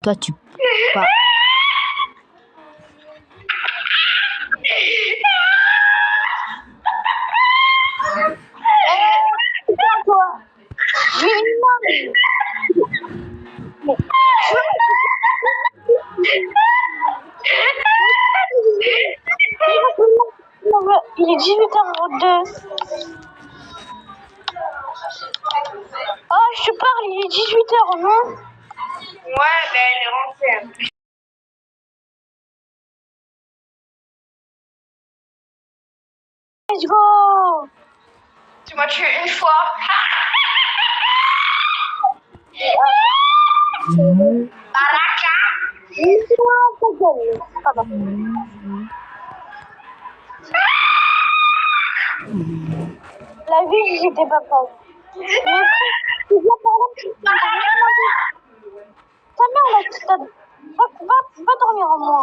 Toi, tu pas. Toi. Il est 18h02. Oh, je te parle, il est 18h, non? Ouais, ben elle est rentrée. Let's go. Tu m'as tué une fois. Baraka. La vie, j'étais pas prête. Mais tu viens par là, ta mère, là, va dormir en moi.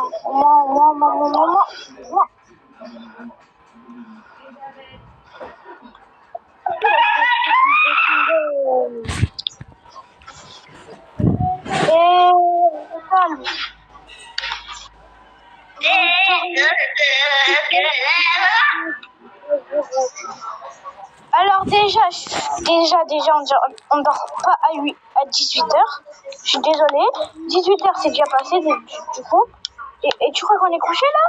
Calme. Alors déjà, on dort pas à 18h. Je suis désolée. 18h, c'est déjà passé, du coup. Et tu crois qu'on est couché là?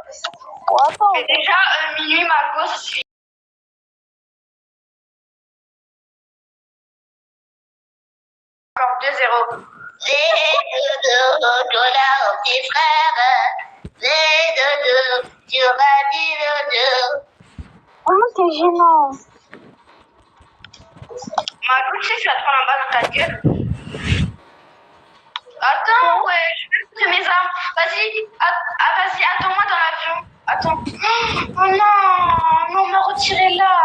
Oh, attends. Et déjà, minuit, ma gosse. Encore 2-0. Les dodo, petit frère. Les dodo, tu m'as dit dodo. Comment c'est gênant? Ma gosse, je vais te prendre en bas dans ta gueule. Attends, ouais, je vais poser mes armes. Vas-y, vas-y, attends-moi dans l'avion. Attends. Oh non, on m'a retiré là.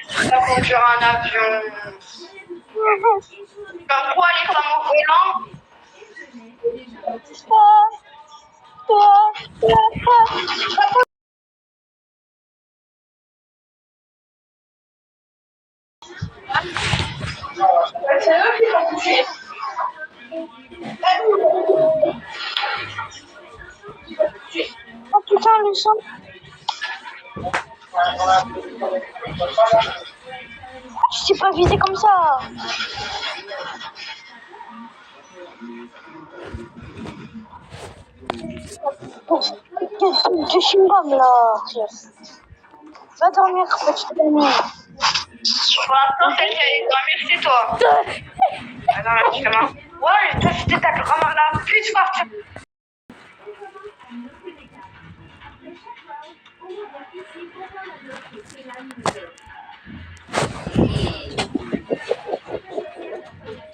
Je vais conduire un avion. Comme quoi, les femmes au volant? C'est eux qui l'ont touché. Oh putain, le sang. Je t'ai pas visé comme ça. De chewing-gum là. Va dormir, petite amie. Pour l'instant, celle qui allait dormir, c'est toi. Attends, la petite main. Ouais, toi, c'était ta grand-mère la plus forte.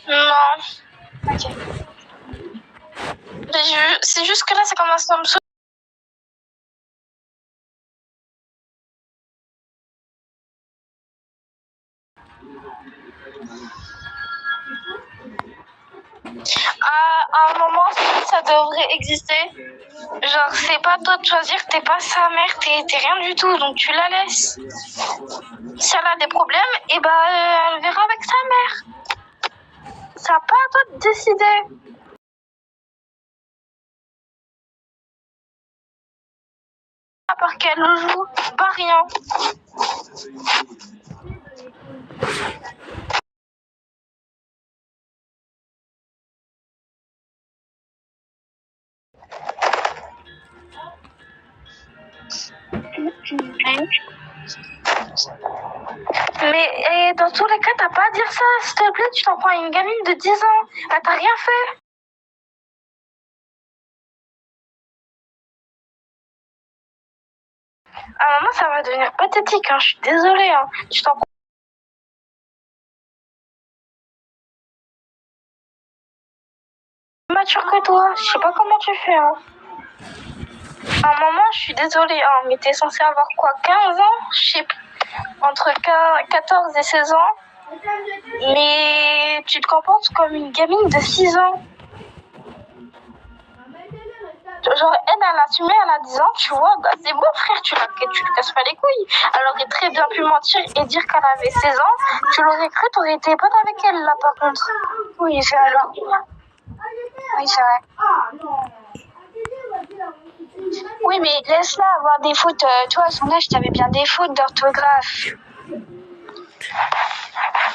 Non. Ok. C'est juste que là, ça commence à me saouler. À un moment, ça devrait exister. Genre, c'est pas toi de choisir, t'es pas sa mère, t'es rien du tout, donc tu la laisses. Si elle a des problèmes, et ben elle verra avec sa mère. C'est pas à toi de décider. À part qu'elle le joue, pas rien. Mais dans tous les cas, t'as pas à dire ça, s'il te plaît, tu t'en prends à une gamine de 10 ans. Elle t'a rien fait. À un moment, ça va devenir pathétique, hein. Je suis désolée, hein. Tu t'en prends plus mature que toi. Je sais pas comment tu fais, hein. À un moment, je suis désolée, hein, mais t'es censé avoir quoi, 15 ans? Je sais pas. Entre 14 et 16 ans. Mais tu te comportes comme une gamine de 6 ans. Genre, elle a assumé, elle a 10 ans, tu vois, bah c'est bon, frère, tu lui casses pas les couilles. Elle aurait très bien pu mentir et dire qu'elle avait 16 ans. Tu l'aurais cru, t'aurais été pote avec elle, là, par contre. Oui, c'est vrai. Oui, c'est vrai. Oui, mais laisse-la avoir des fautes. Toi, à son âge, t'avais bien des fautes d'orthographe.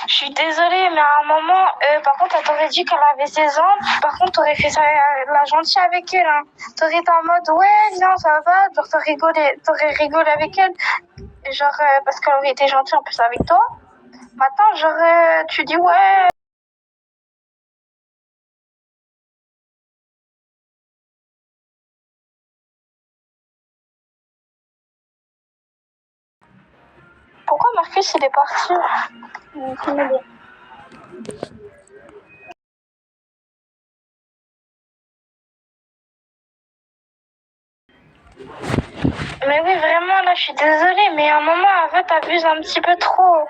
Je suis désolée, mais à un moment, par contre, elle t'aurait dit qu'elle avait 16 ans. Par contre, t'aurais fait ça, la gentille avec elle. Hein. T'aurais été en mode, ouais, viens, ça va. Genre, t'aurais rigolé avec elle. Genre, parce qu'elle aurait été gentille en plus avec toi. Maintenant, genre, tu dis, ouais. Pourquoi Marcus, il est parti? Mais oui, vraiment, là, je suis désolée, mais à un moment, en fait, t'abuses un petit peu trop.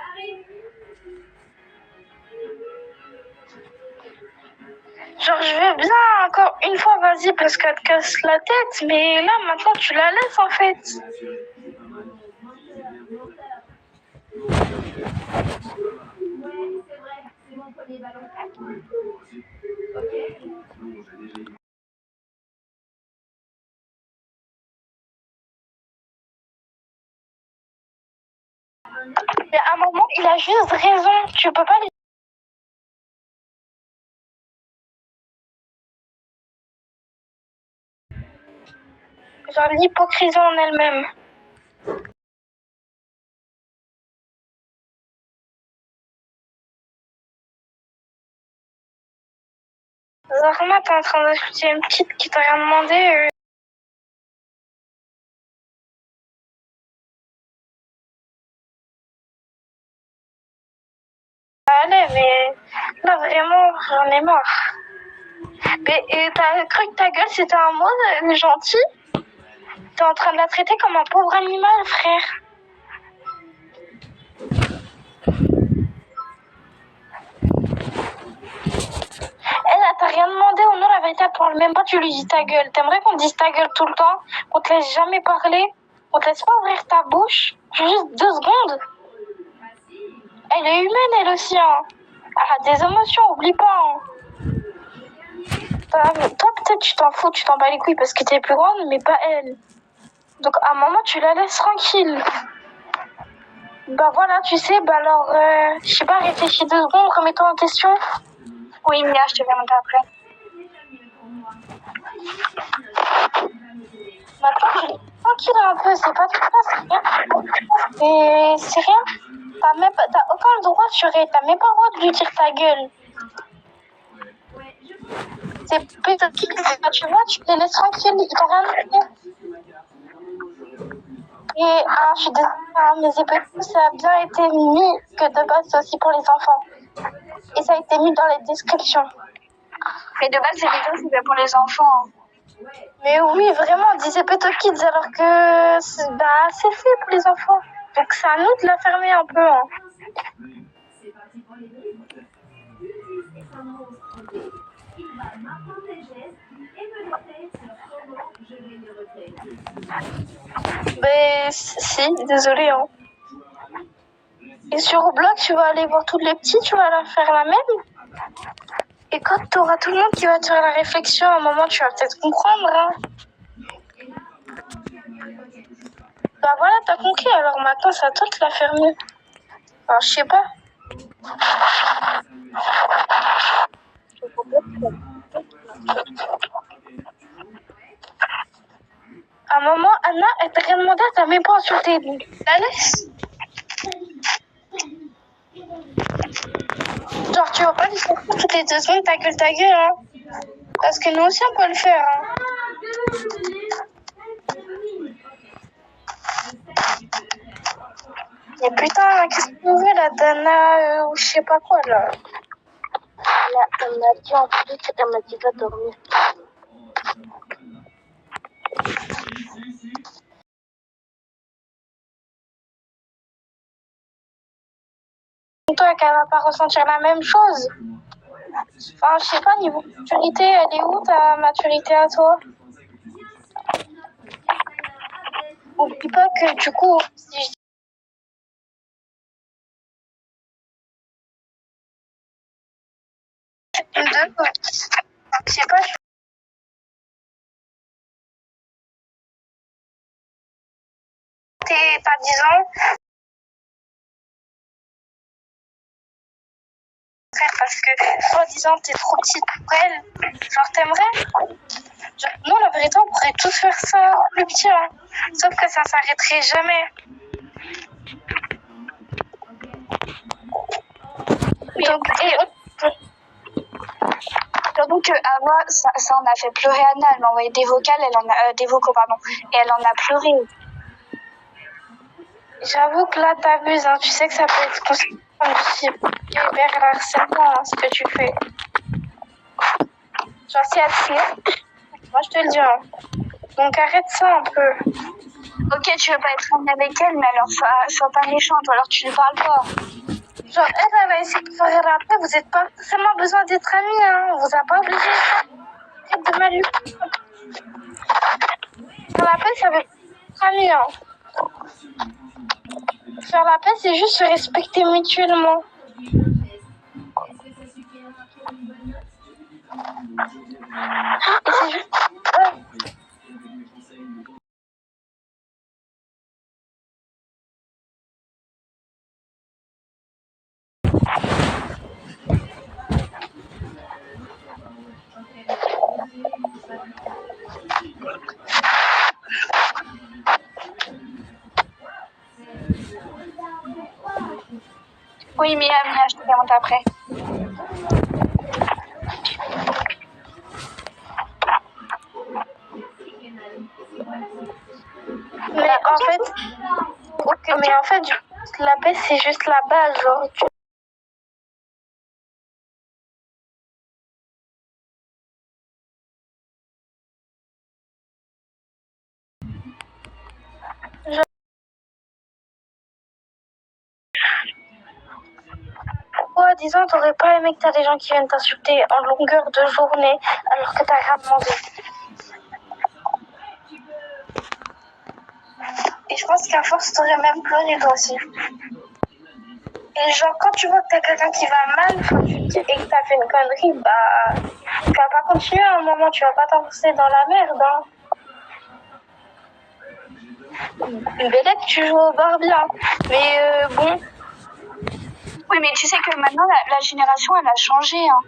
Genre, je veux bien encore une fois, vas-y, parce qu'elle te casse la tête, mais là, maintenant, tu la laisses, en fait. Mais à un moment, il a juste raison. Tu peux pas lui... Genre, l'hypocrisie en elle-même. Zarma, t'es en train d'écouter une petite qui t'a rien demandé. Allez, mais là, vraiment, j'en ai marre. Mais t'as cru que ta gueule, c'était un mot gentil? T'es en train de la traiter comme un pauvre animal, frère. Elle t'a rien demandé au nom, la vérité, elle parle même pas, tu lui dis ta gueule. T'aimerais qu'on te dise ta gueule tout le temps, qu'on te laisse jamais parler, qu'on te laisse pas ouvrir ta bouche, juste 2 secondes. Elle est humaine, elle aussi, hein. Elle a des émotions, oublie pas, hein. Toi, peut-être, tu t'en fous, tu t'en bats les couilles parce que t'es plus grande, mais pas elle. Donc, à un moment, tu la laisses tranquille. Bah voilà, tu sais, bah alors, je sais pas, réfléchis 2 secondes, remets-toi en question. Oui, Mia, je te fais monter après. Maintenant, tu es tranquille un peu, c'est pas tout ça, c'est rien. C'est rien. T'as aucun droit sur elle, t'as même pas le droit de lui dire ta gueule. C'est peut-être qui, tu vois, tu les laisses tranquilles, il t'a rien fait. Et je suis désolée, mais c'est peut-être que ça a bien été mis que de base c'est aussi pour les enfants. Et ça a été mis dans les descriptions. Mais de base, c'est bien pour les enfants. Mais oui, vraiment, on disait Peto Kids alors que c'est fait pour les enfants. Donc c'est à nous de la fermer un peu. Hein. Mais si, désolé. Hein. Et sur Roblox, tu vas aller voir tous les petits, tu vas leur faire la même. Et quand tu auras tout le monde qui va te faire la réflexion, à un moment, tu vas peut-être comprendre. Hein. Bah voilà, t'as compris. Alors maintenant, c'est à toi de la faire mieux. Alors, je sais pas. À un moment, Anna, elle t'a rien demandé, elle t'a même pas insulté. Donc, la laisse. Genre, tu vas pas lui sortir toutes les 2 secondes ta gueule, hein. Parce que nous aussi, on peut le faire, hein. Mais putain, qu'est-ce que tu veux, la Dana, ou je sais pas quoi, là. Elle m'a dit en plus, elle m'a dit va dormir. Toi, qu'elle va pas ressentir la même chose. Enfin, je sais pas, niveau maturité, elle est où ta maturité à toi? Oublie pas que du coup, si je dis deux, je sais pas, t'as 10 ans, parce que soi-disant t'es trop petite pour elle, genre t'aimerais. Genre, nous, la vérité, on pourrait tous faire ça plus petit, hein. Sauf que ça s'arrêterait jamais. Donc, Surtout que Ava, ça en a fait pleurer Anna. Elle m'a envoyé des vocales, des vocaux, pardon. Et elle en a pleuré. J'avoue que là, t'abuses, hein. Tu sais que ça peut être considéré comme du cyberharcèlement, hein, ce que tu fais. Genre, si elle te plaît, moi, je te le dis, hein. Donc, arrête ça un peu. Ok, tu veux pas être amie avec elle, mais alors sois pas méchante, ou alors tu lui parles pas. Genre, elle va essayer de faire la paix. Vous n'êtes pas forcément besoin d'être amis, hein. On vous a pas obligé. Arrête de mal. Faire la paix, ça veut être amis, hein. Faire la paix, c'est juste se respecter mutuellement. Et c'est juste... Ouais. Oui, Mia, je te demande après. Mais en fait, la paix, c'est juste la base. Genre, pourquoi, disons, t'aurais pas aimé que t'as des gens qui viennent t'insulter en longueur de journée alors que t'as rien demandé. Et je pense qu'à force, t'aurais même pleuré toi aussi. Et genre, quand tu vois que t'as quelqu'un qui va mal, et que t'as fait une connerie, bah, tu vas pas continuer à un moment, tu vas pas t'enfoncer dans la merde, hein. Une bellette, tu joues au bar bien. Mais bon. Oui, mais tu sais que maintenant, la génération, elle a changé, hein.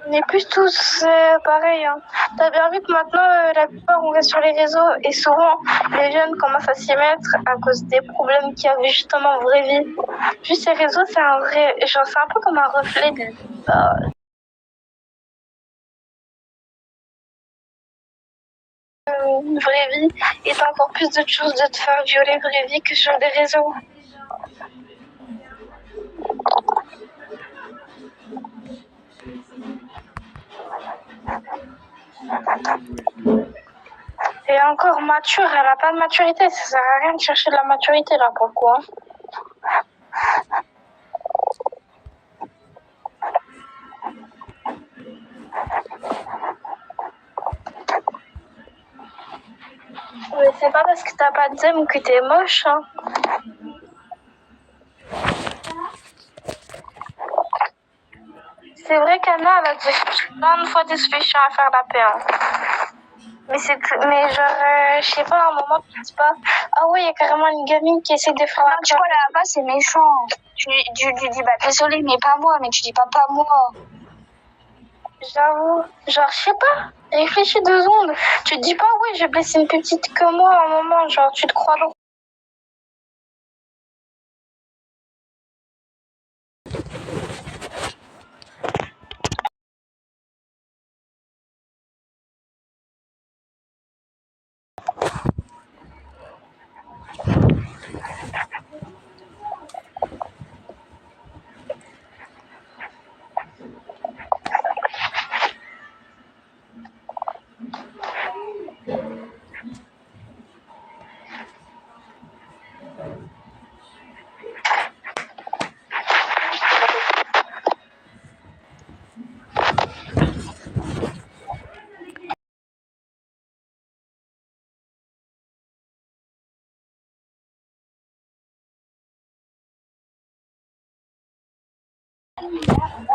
On est plus tous pareils, hein. T'as bien vu que maintenant, la plupart, on reste sur les réseaux et souvent, les jeunes commencent à s'y mettre à cause des problèmes qu'il y avait justement en vraie vie. Juste ces réseaux, c'est un vrai... Genre, c'est un peu comme un reflet de... une vraie vie et t'as encore plus de choses de te faire violer vraie vie que sur des réseaux. Et encore mature, elle a pas de maturité, ça sert à rien de chercher de la maturité là pour le coup, hein. Mais c'est pas parce que t'as pas de zème que t'es moche, hein. C'est vrai qu'Anna, elle a dit plein de fois des solutions à faire la paix, hein. Mais genre, je sais pas, à un moment, tu te dis pas, ah ouais, il y a carrément une gamine qui essaie de faire la paix. Non, tu vois, là-bas, c'est méchant. Tu dis, bah, désolé, mais pas moi, mais tu dis pas moi. J'avoue, genre, je sais pas, réfléchis 2 secondes. Tu te dis pas, ouais, j'ai blessé une plus petite que moi à un moment, genre, tu te crois donc.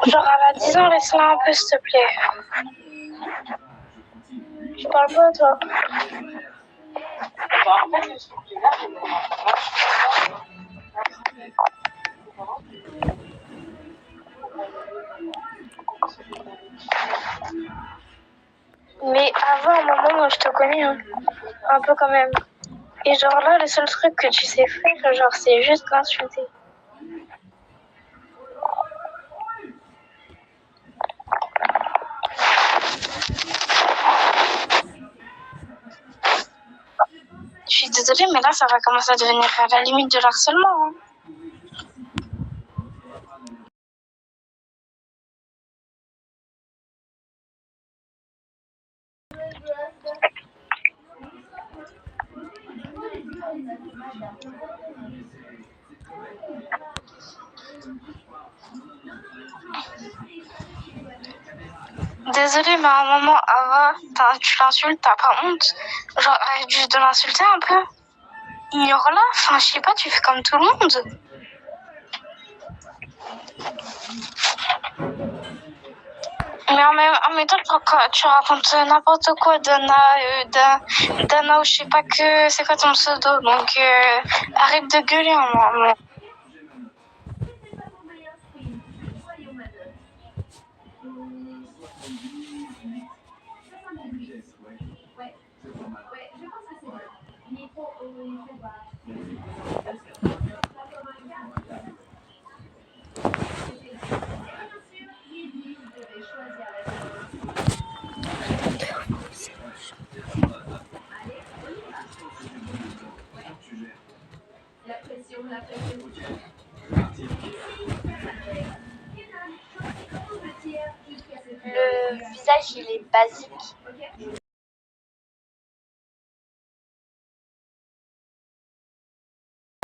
Genre, elle a 10 ans, laisse-la un peu, s'il te plaît. Je parle pas, toi. Mais avant, un moment, moi, je te connais, hein. Un peu quand même. Et genre là, le seul truc que tu sais faire, genre, c'est juste l'insulter. Je suis désolée, mais là, ça va commencer à devenir à la limite de l'harcèlement, hein. Désolée, mais à un moment, Ava, tu l'insultes, t'as pas honte. Genre, arrête juste de l'insulter un peu. Ignore-la, enfin, je sais pas, tu fais comme tout le monde. Mais en même temps, quand tu racontes n'importe quoi d'Anna ou je sais pas que c'est quoi ton pseudo, donc arrête de gueuler un moment. Le visage, il est basique.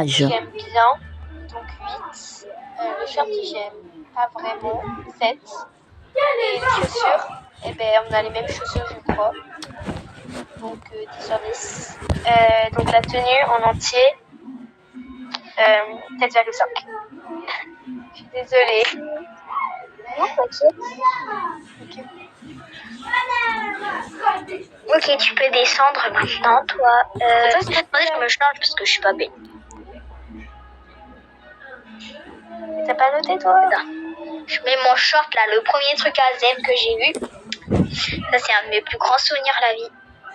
J'aime bien, donc 8. Le shirt, j'aime pas vraiment, 7. Et les chaussures, eh ben, on a les mêmes chaussures, je crois. Donc 10 sur 10. Donc la tenue en entier, 7,5. Je suis désolée. Non, t'inquiète. Ok, tu peux descendre maintenant, toi. Moi, je me change parce que je suis pas belle. T'as pas noté, toi? Non. Je mets mon short, là, le premier truc à Zem que j'ai eu. Ça, c'est un de mes plus grands souvenirs de la vie.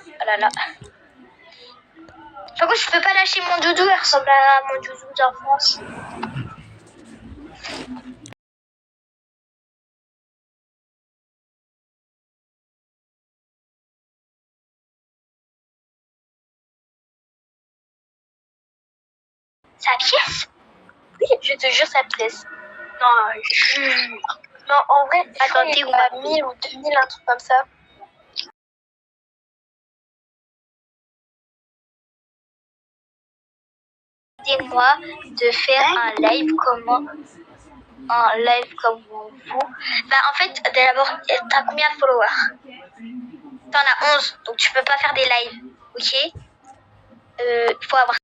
Oh là là. Par contre, je peux pas lâcher mon doudou, elle ressemble à mon doudou d'enfance. Sa pièce? Oui, je te jure, sa pièce. Non, non, en vrai, attendez, il a 1000 ou 2000, un truc comme ça. Aidez-moi de faire un live comme vous. Bah, en fait, d'abord, t'as combien de followers? T'en as 11, donc tu peux pas faire des lives, ok? Il faut avoir.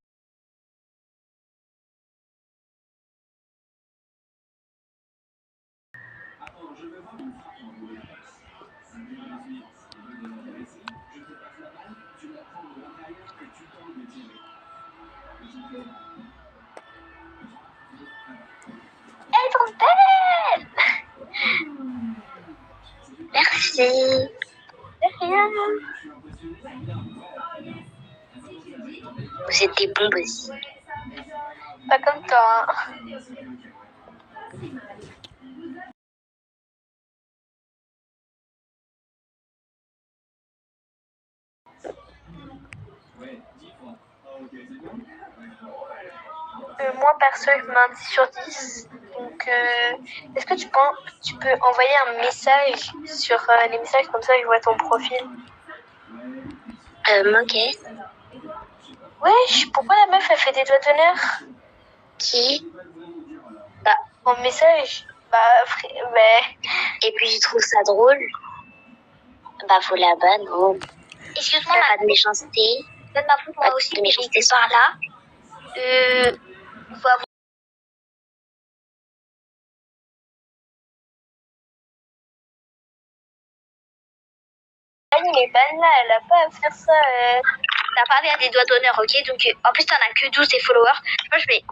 Elles sont belles! Merci. De rien. Vous êtes des bombes aussi. Pas comme toi, hein. Moi, perso, je mets un 10 sur 10. Donc, est-ce que tu peux envoyer un message sur les messages comme ça, je vois ton profil? Ok. Wesh, pourquoi la meuf, elle fait des doigts d'honneur? Qui? Bah, en message. Bah, et puis, je trouve ça drôle. Bah, faut la banne, non. Excuse-moi, pas de méchanceté. Donne ma faute, moi aussi, de méchanceté par là. Faut avoir Fanny, mais ban là, elle a pas à faire ça. T'as parlé à des doigts d'honneur, ok? Donc, en plus, t'en as que 12 des followers. Moi, je vais.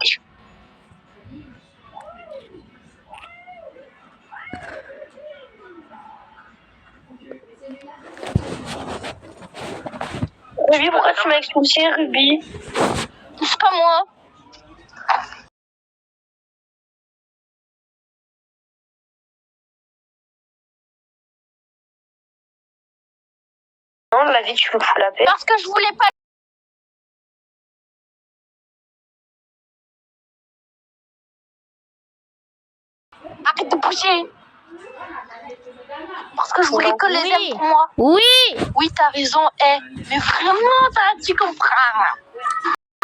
Ruby, pourquoi tu m'as expulsé, Ruby? C'est pas moi. Non, de la vie, tu me fous la paix. Parce que je voulais pas. Arrête de pousser. Parce que je voulais que les aime pour moi. Oui. Oui, t'as raison. Mais vraiment, tu comprends.